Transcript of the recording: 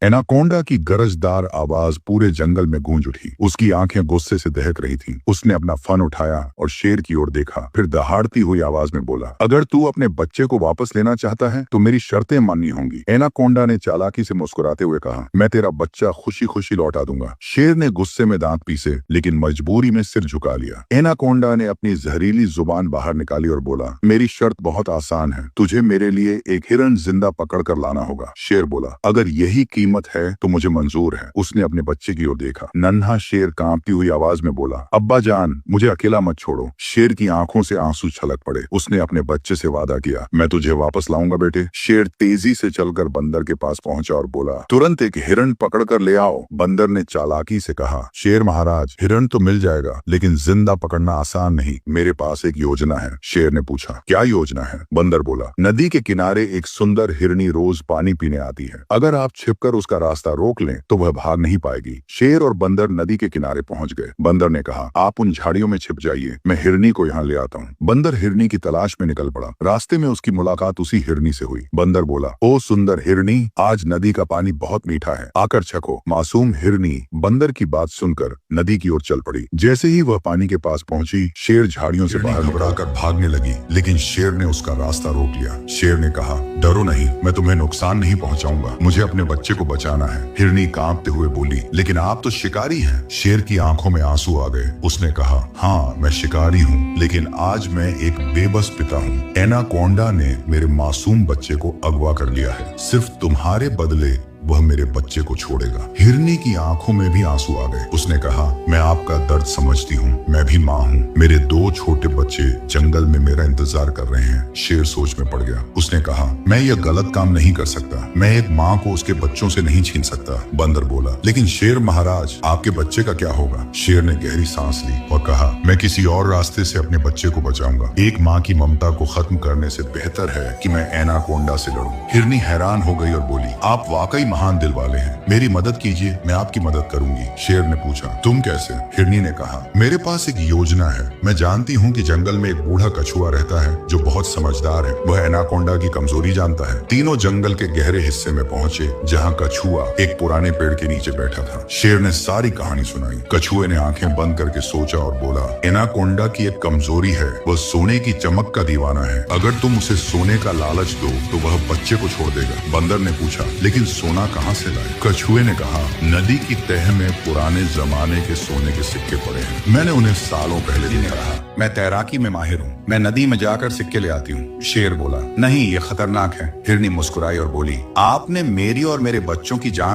Anaconda की गरजदार आवाज पूरे जंगल में गूंज उठी। उसकी आंखें गुस्से से दहक रही थीं। उसने अपना फन उठाया और शेर की ओर देखा, फिर दहाड़ती हुई आवाज में बोला, अगर तू अपने बच्चे को वापस लेना चाहता है तो मेरी शर्तें माननी होंगी। एनाकोंडा ने चालाकी से मुस्कुराते हुए कहा, मैं तेरा बच्चा खुशी खुशी लौटा दूंगा। शेर ने गुस्से में दांत पीसे लेकिन मजबूरी में सिर झुका लिया। एनाकोंडा ने अपनी जहरीली जुबान बाहर निकाली और बोला, मेरी शर्त बहुत आसान है, तुझे मेरे लिए एक हिरन जिंदा पकड़ कर लाना होगा। शेर बोला, अगर यही कीमत है तो मुझे मंजूर है। उसने अपने बच्चे की ओर देखा। नन्हा शेर कांपती हुई आवाज में बोला, अब्बा जान, मुझे अकेला मत छोड़ो। शेर की आंखों से आंसू छलक पड़े। उसने अपने बच्चे से वादा किया, मैं तुझे वापस लाऊंगा बेटे। शेर तेजी से चलकर बंदर के पास पहुंचा और बोला, तुरंत एक हिरन पकड़ कर ले आओ। बंदर ने चालाकी से कहा, शेर महाराज, हिरन तो मिल जाएगा लेकिन जिंदा पकड़ना आसान नहीं। मेरे पास एक योजना है। शेर ने पूछा, क्या योजना है? बंदर बोला, नदी के किनारे एक सुंदर हिरनी रोज पानी पीने आती है। अगर आप छिपकर उसका रास्ता रोक लें तो वह भाग नहीं पाएगी। शेर और बंदर नदी के किनारे पहुंच गए। बंदर ने कहा, आप उन झाड़ियों में छिप जाइए, मैं हिरनी को यहाँ ले आता हूँ। बंदर हिरनी की तलाश में निकल पड़ा। रास्ते में उसकी मुलाकात उसी हिरनी से हुई। बंदर बोला, ओ सुंदर हिरनी, आज नदी का पानी बहुत मीठा है, आकर छको। मासूम हिरनी बंदर की बात सुनकर नदी की ओर चल पड़ी। जैसे ही वह पानी के पास पहुंची, शेर झाड़ियों से बाहर घबराकर भागने लगी, लेकिन शेर ने उसका रास्ता रोक लिया। शेर ने कहा, डरो नहीं, मैं तुम्हें नुकसान नहीं पहुंचाऊंगा, मुझे अपने बच्चे को बचाना है। हिरनी कांपते हुए बोली, लेकिन आप तो शिकारी हैं। शेर की आंखों में आंसू आ गए। उसने कहा, हाँ मैं शिकारी हूँ, लेकिन आज मैं एक बेबस पिता हूँ। एनाकोंडा ने मेरे मासूम बच्चे को अगवा कर लिया है, सिर्फ तुम्हारे बदले वह मेरे बच्चे को छोड़ेगा। हिरनी की आंखों में भी आंसू आ गए। उसने कहा, मैं आपका दर्द समझती हूँ, मैं भी माँ हूँ। मेरे दो छोटे बच्चे जंगल में मेरा इंतजार कर रहे हैं। शेर सोच में पड़ गया। उसने कहा, मैं यह गलत काम नहीं कर सकता, मैं एक माँ को उसके बच्चों से नहीं छीन सकता। बंदर बोला, लेकिन शेर महाराज, आपके बच्चे का क्या होगा? शेर ने गहरी सांस ली और कहा, मैं किसी और रास्ते से अपने बच्चे को बचाऊंगा। एक माँ की ममता को खत्म करने से बेहतर है कि मैं एनाकोंडा से लड़ूं। हिरनी हैरान हो गई और बोली, आप वाकई महान दिल वाले हैं, मेरी मदद कीजिए, मैं आपकी मदद करूंगी। शेर ने पूछा, तुम कैसे? हिरनी ने कहा, मेरे पास एक योजना है। मैं जानती हूँ कि जंगल में एक बूढ़ा कछुआ रहता है जो बहुत समझदार है। वह एनाकोंडा की कमजोरी जानता है। तीनों जंगल के गहरे हिस्से में पहुंचे जहाँ कछुआ एक पुराने पेड़ के नीचे बैठा था। शेर ने सारी कहानी सुनाई। कछुए ने आंखें बंद करके सोचा और बोला, एनाकोंडा की एक कमजोरी है, वह सोने की चमक का दीवाना है। अगर तुम उसे सोने का लालच दो तो वह बच्चे को छोड़ देगा। बंदर ने पूछा, लेकिन सोना कहाँ से लाए? कछुए ने कहा, नदी की तह में पुराने जमाने के सोने के सिक्के पड़े हैं, मैंने उन्हें सालों पहले दिए। कहा, मैं तैराकी में माहिर हूँ, मैं नदी में जाकर सिक्के ले आती हूँ। शेर बोला, नहीं, ये खतरनाक है। हिरनी मुस्कुराई और बोली, आपने मेरी और मेरे बच्चों की जान